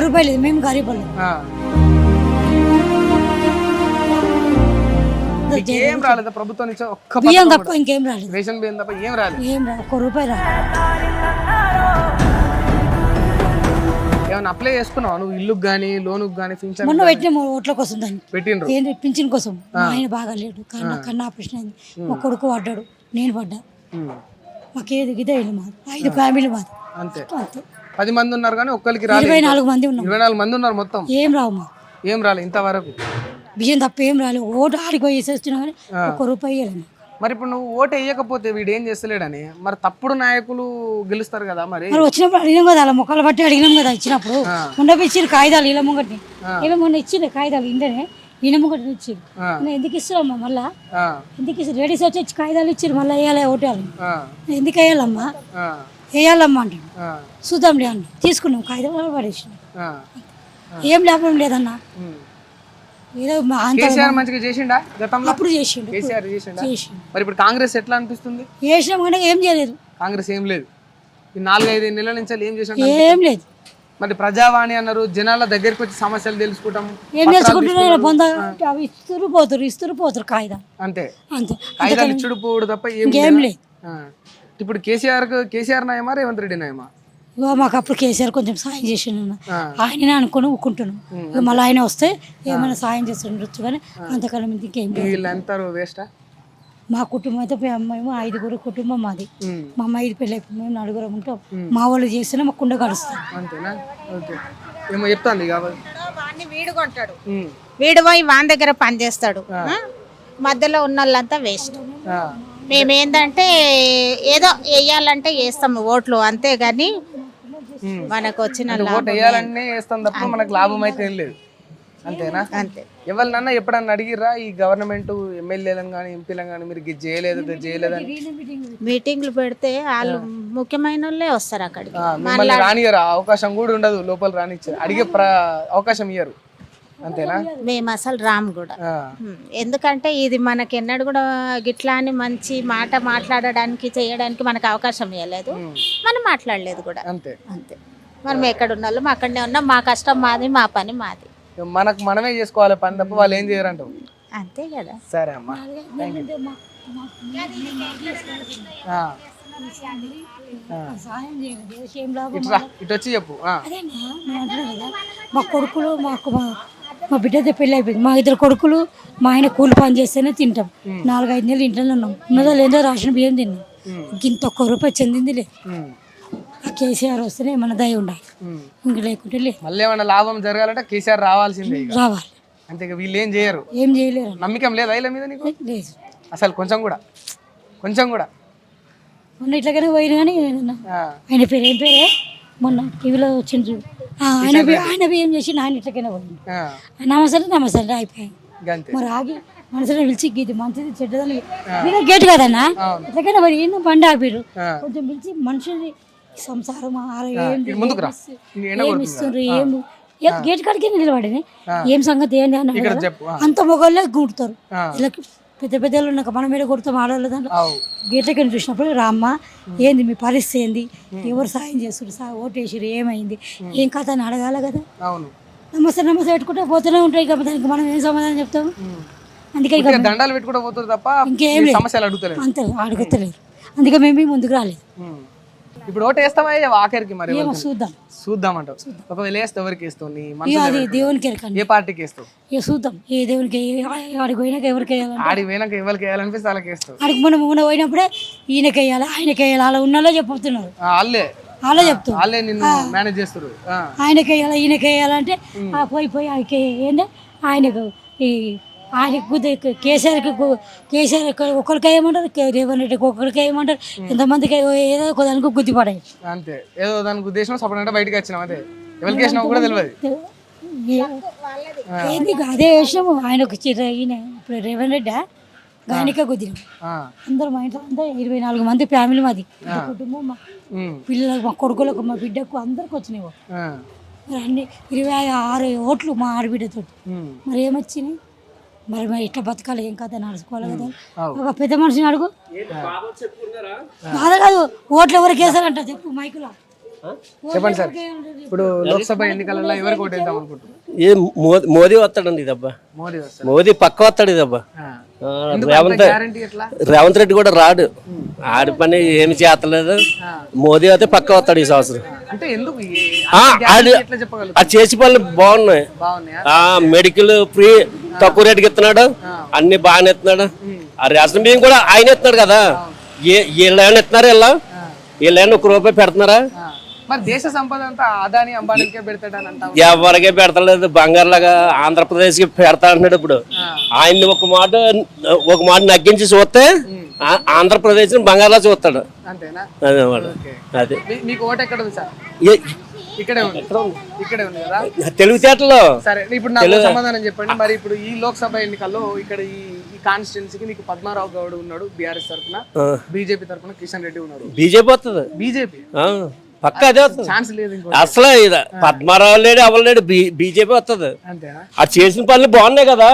రూపాయి లేదు, మేము గరీబులు. ఏం రాలేదా ప్రభుత్వం నుంచి? ఒక్క బియ్యం తప్ప ఇంకేం రాలేదు. రేషన్ బియ్యం తప్ప ఏం రాలేదు. ఏం రాదు, ఒక్క రూపాయి రాదు. ఏమైనా అప్లై చేసుకున్నావు నువ్వు? ఇల్లుకి కానీ లోనుకి కానీ పింఛన్ మొన్న పెట్టిన ఓట్ల కోసం దాన్ని పెట్టిండ్రు. ఏంటి పింఛన్ కోసం. మా ఆయన బాగా లేడు, కన్నా ఆపరేషన్ అయింది, మా కొడుకు పడ్డాడు, నేను పడ్డా. మాకేది ఇదే ఇల్లు మాది, 5 ఫ్యామిలీ మాది. అంతే. అంతే. 10 మంది ఉన్నారు కానీ ఒక్కరికి రాలేదు. 24 మంది ఉన్నాం. 24 మంది ఉన్నారు మొత్తం. ఏం రావు మా ఏం రాలేదు ఇంతవరకు. బియ్యం తప్ప ఏం రాలేదు. ఓటు ఆడికి పోయి వేసేస్తున్నా కానీ ఒక్క రూపాయి ఇవ్వలేదు. మరి ఇప్పుడు నువ్వు ఓటు వేయకపోతే వీడు ఏం చేస్తలేడని మరి తప్పుడు నాయకులు గెలుస్తారు కదా. మరి వచ్చినప్పుడు అడిగినాం కదా, అలా మొక్కలు బట్టి అడిగినాం కదా. ఇచ్చినప్పుడు ఉండపిచ్చారు కాగితాలు, ఇలా ముంగటి ఇలా మొన్న ఇచ్చిండే కాగితాలు, ఇంటనే ఈయన ముంగటి ఇచ్చారు. ఎందుకు ఇస్తారమ్మా మళ్ళా? ఎందుకు ఇస్తారు? లేడీస్ వచ్చి కాగితాలు ఇచ్చారు, మళ్ళీ వేయాలి ఓటేయాలి. ఎందుకు వేయాలమ్మా? వేయాలమ్మా అంటే చూద్దాంలే అన్న తీసుకున్నాం కాగితాలు పడేసినాం. ఏం లాభం లేదన్నా. ఏదో కేసీఆర్ మంచిగా చేసిండా గతంలో? అప్పుడు చేసిండు. కేసీఆర్ చేసిండా? మరి ఇప్పుడు కాంగ్రెస్ ఎట్లా అనిపిస్తుంది? చేసినాం కానీ ఏం చేయలేదు. కాంగ్రెస్ ఏం లేదు. ఈ 4-5 నెలల నుంచి ఏం చేసాడు? ఏం లేదు. మరి ప్రజావాణి అన్నారు, జనాల దగ్గరికి వచ్చి సమస్యలు తెలుసుకుంటాం. ఏం తెలుసుకుంటున్నారు? ఇస్తురు పోతారు కాగితం. అంతే. అంతే. కాగితాలు ఇచ్చుడు పోడు తప్ప ఏం లేదు. ఇప్పుడు కేసీఆర్ నాయమా రేవంత్ రెడ్డి నాయమా? మాకు అప్పుడు కేసీఆర్ కొంచెం సాయం చేసిండు, ఆయననే అనుకుని ఊకుంటున్నాం. మళ్ళీ ఆయన వస్తే ఏమైనా సాయం చేస్తుండొచ్చు కానీ అంతకాలం ఇంకేం వేస్టా. మా కుటుంబం అయితే మేము 5 కుటుంబం మాది. మా అమ్మాయి పెళ్ళి అయిపోయింది, మేము 4 ఉంటాం. మా వాళ్ళు చేస్తేనే మా కుండ గడుస్తాం. అంతేనా? ఓకే. ఏమో చెప్తాంది కాబట్టి వాడిని వీడు కొంటాడు, వీడు పోయి వాని దగ్గర పని చేస్తాడు. మధ్యలో ఉన్న వాళ్ళంతా వేస్ట్. మేమేందంటే ఏదో వేయాలంటే వేస్తాము ఓట్లు, అంతేగాని మనకు వచ్చిన ఓటు వేయాలనే వేస్తాం తప్ప మనకు లాభం అయితే ఏం లేదు. అంతేనా? అంతే. ఎవరినన్నా ఎప్పుడన్నా అడిగిర్రా ఈ గవర్నమెంట్ ఎమ్మెల్యేలను కానీ ఎంపీలను కానీ మీరు ఇది చేయలేదని? మీటింగ్లు పెడితే వాళ్ళు ముఖ్యమైన వాళ్ళే వస్తారు అక్కడికి. మిమ్మల్ని రానియరా? అవకాశం కూడా ఉండదు, లోపల రానిచ్చారు, అడిగే అవకాశం ఇయ్యరు. అంతేనా? మేము అసలు రాము కూడా. ఎందుకంటే ఇది మనకి ఎన్నడూ కూడా గిట్లా అని మంచి మాట మాట్లాడడానికి చేయడానికి మనకు అవకాశం ఇవ్వలేదు, మనం మాట్లాడలేదు కూడా. అంతే. అంతే. మనం ఎక్కడ ఉన్నాం అక్కడనే ఉన్నాం, మా కష్టం మాది, మా పని మాది. మనకు మనమే చేసుకోవాలి పని తప్ప వాళ్ళు ఏం చేయరంటావు. అంతే కదా. సరే అమ్మా. ఇటు వచ్చి చెప్పు. మా కొడుకులు మా బిడ్డ పెళ్ళి అయిపోయింది. మా 2 కొడుకులు, మా ఆయన కూలి పని చేస్తేనే తింటాం. 4-5 నెలలు ఇంట్లోనే ఉన్నాం. ఉన్నదో లేదో రేషన్ బియ్యం తిన్నాం. ఇంత ఒక్క రూపాయి చెందింది లేదు. ఆ కేసీఆర్ వస్తేనే ఏమన్నా దయ ఉండాలి, ఇంక లేకుంటే లేదు. మళ్ళీ ఏమన్నా లాభం జరగాలంటే కేసీఆర్ రావాల్సిందే, రావాలి. అంతే. వీళ్ళు ఏం చేయరు, ఏం చేయలేరు. నమ్మకం లేదా వీళ్ళ మీద నీకు? లేదు అసలు కొంచెం కూడా. మొన్న ఇట్లాగానే పోయిన కానీ ఆయన పేరు ఏం పేరే మొన్న టీవీలో వచ్చింది చూడు, ఆయన ఏం చేసి ఆయన ఇట్లకైనా పోయింది. నమస్తే అయిపోయాయి. మరి ఆగి మనసులో పిలిచి గీది మంచిది చెడ్డదని గేట్ కదన్నా ఇట్లకైనా మరి ఎన్నో బండి ఆపిరు, కొంచెం పిలిచి మనుషుల్ని సంసారం ఏమిస్తుండ్రు, ఏమి గేట్ కాడికి నిలబడి ఏం సంగతి ఏంటి అని అంత మొగోళ్ళే గుంటుతారు. వీళ్ళకి పెద్ద పెద్దలు ఉన్నాక మనం మీద కొడుతాం ఆడవాళ్ళు. దాంట్లో గేట్లకి చూసినప్పుడు రామ్మ ఏంది మీ పరిస్థితి ఏంది, ఎవరు సాయం చేస్తారు, ఓటేసారు, ఏమైంది, ఏం కథ అని అడగాల కదా. నమస్తే పెట్టుకుంటే పోతూనే ఉంటాయి కదా, దానికి మనం ఏం సమాధానం చెప్తాము. అందుకే దండాలు పెట్టుకుంటూ పోతారు తప్ప ఇంకేం లేదు, అంతే అడుగుతలేరు. అందుకే మేము ముందుకు రాలేదు. ఇప్పుడు ఓటు వేస్తావా ఆఖరికి? మరి చూద్దామంటావు. ఒకవేళ వేస్తే ఎవరికి వేస్తావు? అది దేవునికి ఏ పార్టీకి వేస్తావు? చూద్దాం. ఏ దేవునికి ఆడికి పోయినాక ఎవరికి ఆడికి పోయినాక ఎవరికి వేయాలనిపిస్తే వాళ్ళకి వేస్తావు. ఆడికి మనం పోయినప్పుడే ఈయనకి వేయాలి, ఆయనకి వేయాలి, అలా ఉన్నలో చెప్తున్నారు. వాళ్ళే చెప్తారు, వాళ్ళే నిన్ను మేనేజ్ చేస్తారు. ఆయనకి వేయాలి, ఈయనకి వేయాలంటే పోయి ఆయనకి ఏంటంటే ఆయనకు కేసీఆర్ ఒకరికి వేయమంటారు, రేవంత్ రెడ్డికి ఒకరికి వేయమంటారు, ఎంతమందికి ఏదో ఒకదానికి గుద్దిపడాయి. అంతే, ఏదో దానికి ఉద్దేశం సపరేట్ బయటకు వచ్చినాం. అదే ఎవరికి వేసినావు కూడా తెలియదు. అదే వేసినాము. ఆయనకు ఈయన ఇప్పుడు రేవంత్ రెడ్డి ఆయనకే కుదిరాం. అందరూ మా ఇంట్లో అంతా 24 మంది ఫ్యామిలీ మాది, కుటుంబం. మా పిల్లలకు, మా కొడుకులకు, మా బిడ్డకు అందరికి వచ్చినాయి. మరి అన్ని 26 ఓట్లు మా ఆడబిడ్డతో. మరి ఏమొచ్చినాయి? మరి ఎట్లా బతకాలి, ఏం కథ నడుచుకోవాలి కదా. ఒక పెద్ద మనిషిని అడుగు. బాధ కాదు, ఓట్లు ఎవరికి వేసారంట చెప్పు మైకులో. చెప్పండి సార్, ఇప్పుడు లోక్సభ ఎన్నికలలో ఎవరికి ఓటేద్దాం అనుకుంటున్నారు? ఏ మోదీ వస్తాడండి ఇదబ్బా, మోదీ వస్తారు. మోదీ పక్క వస్తాడు ఇదబ్బా. గ్యారంటీ ఎట్లా? రేవంత్ రెడ్డి కూడా రాడు, ఆడి పని ఏమి చేస్తలేదు. మోదీ అయితే పక్క వస్తాడు ఈ సంవత్సరం. అంటే ఎందుకు ఎట్లా చెప్పగలరు? ఆ చేసి పనులు బాగున్నాయి. బాగున్నాయా? మెడికల్ ఫ్రీ తక్కువ రేటుకి ఇస్తున్నాడు, అన్ని బాగానే ఇస్తున్నాడు. ఆ రేషన్ బియ్యం కూడా ఆయన ఇస్తున్నాడు కదా. వీళ్ళు ఏమైనా ఇస్తున్నారు, వీళ్ళు ఏమైనా ₹1 పెడుతున్నారా? మరి దేశ సంపద అంతా అదాని అంబానీకే పెడతాడని అంటారు. ఎవరికే పెడతలేదు, బంగారులాగా ఆంధ్రప్రదేశ్ కి పెడతా అంటున్నాడు. ఇప్పుడు ఆయన్ని ఒక మాట నగ్గించి చూస్తే ఆంధ్రప్రదేశ్ బంగారులా చూస్తాడు. అంతేనా? అదే వాడు. అదే మీకు ఓటు ఎక్కడ ఉంది సార్? ఇక్కడే ఉంది, ఇక్కడే ఉంది కదా. తెలివితేటలో. సరే, ఇప్పుడు నాకు సమాధానం చెప్పండి. మరి ఇప్పుడు ఈ లోక్సభ ఎన్నికల్లో ఇక్కడ ఈ కాన్స్టిట్యున్సీకి నీకు పద్మారావు గౌడ్ ఉన్నాడు బీఆర్ఎస్ తరఫున, బీజేపీ తరఫున కిషన్ రెడ్డి ఉన్నాడు. బీజేపీ వస్తుంది, బీజేపీ పక్క అదే వస్తుంది. ఛాన్స్ లేదు అసలు పద్మారావు లేడు, ఎవరు లేడు, బీజేపీ వస్తుంది. అంతేనా? అది చేసిన పనులు బాగున్నాయి కదా.